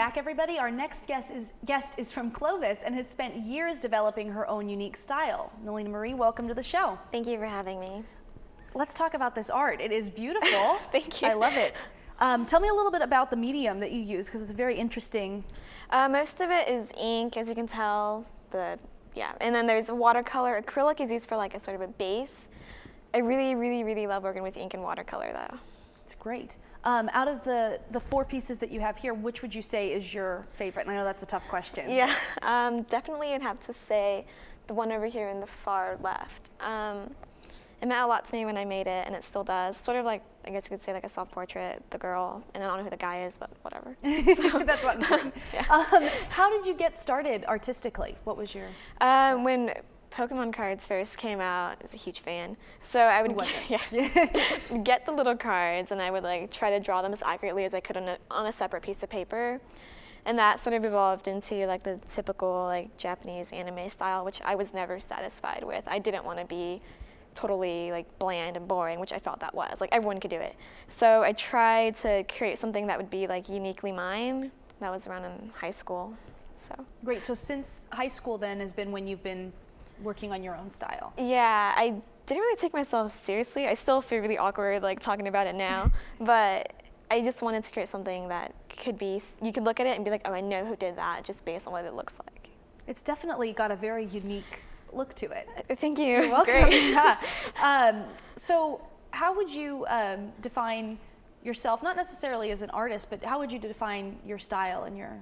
back, everybody. Our next guest is from Clovis and has spent years developing her own unique style. Melina Marie, welcome to the show. Thank you for having me. Let's talk about this art. It is beautiful. Thank you. I love it. Tell me a little bit about the medium that you use, because it's very interesting. Most of it is ink, as you can tell, but yeah. And then there's watercolor. Acrylic is used for like a sort of a base. I really, really, really love working with ink and watercolor though. It's great. Out of the 4 pieces that you have here, which would you say is your favorite? And I know that's a tough question. Yeah, definitely I'd have to say the one over here in the far left. It meant a lot to me when I made it, and it still does. Sort of like, I guess you could say like a self-portrait, the girl, and I don't know who the guy is, but whatever. So. That's not important. Yeah. How did you get started artistically? What was your when Pokemon cards first came out, I was a huge fan. So I would get the little cards, and I would like try to draw them as accurately as I could on a separate piece of paper. And that sort of evolved into like the typical like Japanese anime style, which I was never satisfied with. I didn't want to be totally like bland and boring, which I felt that was. Like everyone could do it. So I tried to create something that would be like uniquely mine. That was around in high school. So great. So since high school then has been when you've been working on your own style. Yeah, I didn't really take myself seriously. I still feel really awkward like talking about it now, but I just wanted to create something that could be, you could look at it and be like, oh, I know who did that, just based on what it looks like. It's definitely got a very unique look to it. Thank you. You're welcome. Great. Yeah. So how would you define yourself, not necessarily as an artist, but how would you define your style and your?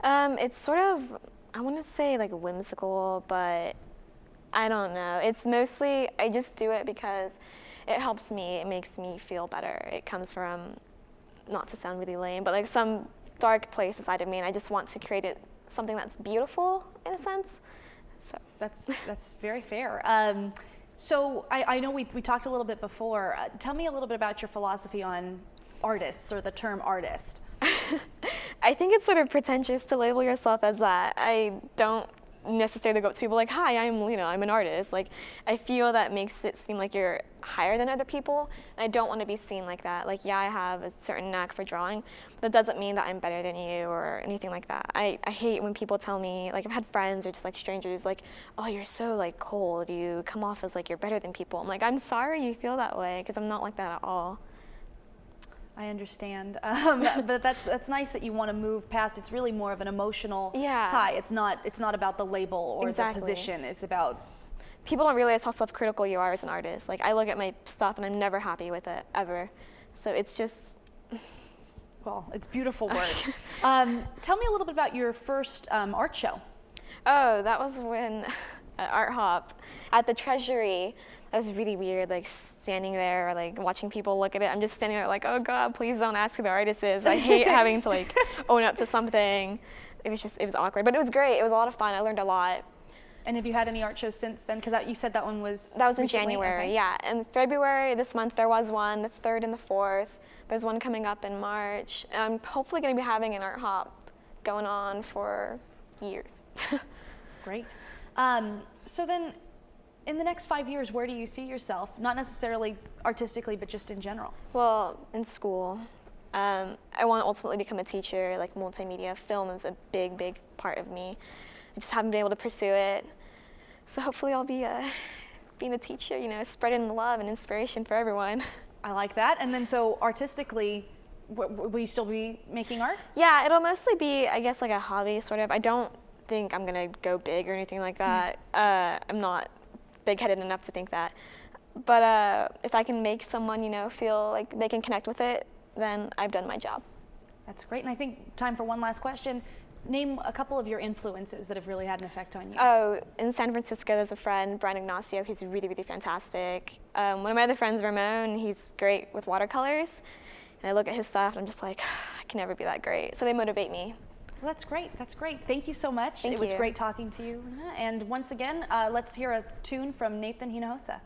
It's sort of, I want to say like whimsical, but I don't know. It's mostly, I just do it because it helps me, it makes me feel better. It comes from, not to sound really lame, but like some dark place inside of me, and I just want to create it something that's beautiful in a sense. So that's very fair. So I know we talked a little bit before. Tell me a little bit about your philosophy on artists, or the term artist. I think it's sort of pretentious to label yourself as that. I don't necessarily go up to people like, hi, I'm an artist. Like, I feel that makes it seem like you're higher than other people, and I don't want to be seen like that. Like, yeah, I have a certain knack for drawing, but that doesn't mean that I'm better than you or anything like that. I hate when people tell me, like, I've had friends or just like strangers like, oh, you're so like cold, you come off as like you're better than people. I'm like, I'm sorry you feel that way, because I'm not like that at all. I understand, but that's nice that you want to move past. It's really more of an emotional tie. It's not about the label or the position. It's about. People don't realize how self-critical you are as an artist. Like, I look at my stuff and I'm never happy with it ever. So it's just. Well, it's beautiful work. Tell me a little bit about your first art show. Oh, that was when at Art Hop at the Treasury. That was really weird, like standing there, or like watching people look at it. I'm just standing there like, oh God, please don't ask who the artist is. I hate having to like own up to something. It was awkward, but it was great. It was a lot of fun. I learned a lot. And have you had any art shows since then? Because you said that one was That was in recently? January, okay. Yeah. In February, this month, there was one, the 3rd and the 4th. There's one coming up in March. And I'm hopefully gonna be having an Art Hop going on for years. Great. So then, in the next 5 years, where do you see yourself? Not necessarily artistically, but just in general. Well, in school. I want to ultimately become a teacher, like multimedia. Film is a big, big part of me. I just haven't been able to pursue it. So hopefully I'll be being a teacher, spreading the love and inspiration for everyone. I like that. And then so artistically, will you still be making art? Yeah, it'll mostly be, I guess, like a hobby, sort of. I don't think I'm going to go big or anything like that. I'm not big-headed enough to think that, but if I can make someone feel like they can connect with it, then I've done my job. That's great. And I think time for one last question. Name a couple of your influences that have really had an effect on you. Oh, in San Francisco there's a friend, Brian Ignacio. He's really, really fantastic. One of my other friends, Ramon, he's great with watercolors, and I look at his stuff and I'm just like, I can never be that great. So they motivate me. Well, that's great. That's great. Thank you so much. Thank it was you. great talking to you. And once again, let's hear a tune from Nathan Hinojosa.